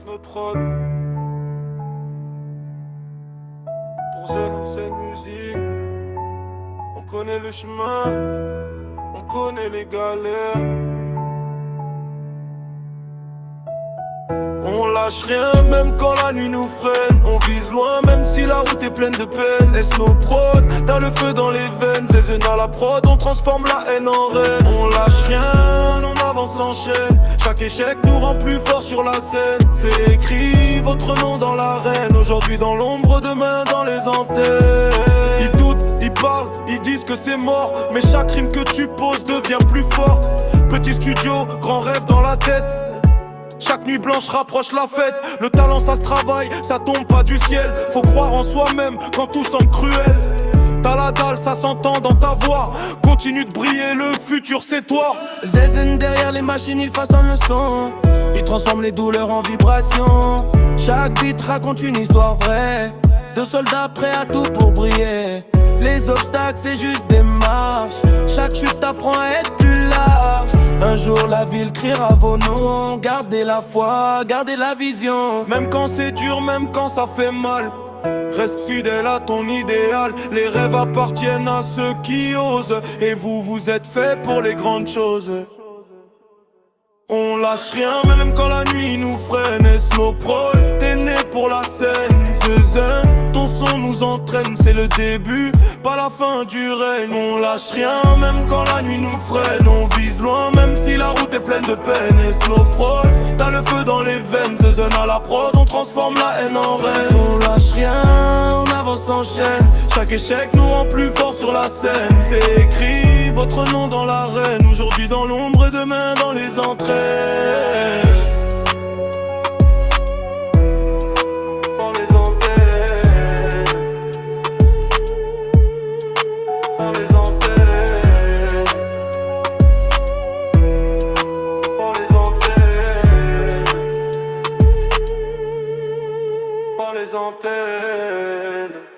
nos prod. Pour Zen, c'est musique. On connaît le chemin, on connaît les galères. On lâche rien même quand la nuit nous freine. On vise loin même si la route est pleine de peine. Laisse nos prods, t'as le feu dans les veines. Zézen à la prod, on transforme la haine en reine. On lâche rien, on avance en chaîne. Chaque échec nous rend plus fort sur la scène. C'est écrit votre nom dans l'arène. Aujourd'hui dans l'ombre, demain dans les antennes. Ils doutent, ils parlent, ils disent que c'est mort. Mais chaque rime que tu poses devient plus fort. Petit studio, grand rêve dans la tête. Chaque nuit blanche rapproche la fête. Le talent ça se travaille, ça tombe pas du ciel. Faut croire en soi-même quand tout semble cruel. T'as la dalle, ça s'entend dans ta voix. Continue de briller, le futur c'est toi. Zézen derrière les machines, il façonne le son. Il transforme les douleurs en vibrations. Chaque beat raconte une histoire vraie. De soldats prêts à tout pour briller. Les obstacles c'est juste des marches. Chaque chute t'apprend à être plus large. Un jour la ville criera vos noms. Gardez la foi, gardez la vision. Même quand c'est dur, même quand ça fait mal, reste fidèle à ton idéal. Les rêves appartiennent à ceux qui osent. Et vous, vous êtes fait pour les grandes choses. On lâche rien même quand la nuit nous freine. Et Snowprol, t'es né pour la scène. Zézen, ton son nous entraîne. C'est le début, pas la fin du règne. On lâche rien même quand la nuit nous freine. On vise loin même si la route est pleine de peine. Et Snowprol, t'as le feu dans les veines. Zézen à la prod, on transforme la haine en reine. On lâche rien, on avance en chaîne. Chaque échec nous rend plus fort sur la scène. C'est écrit votre nom dans l'arène. Aujourd'hui dans l'ombre et demain dans les entraînes. Dans les antennes. Dans les antennes. Dans les antennes. Dans les antennes.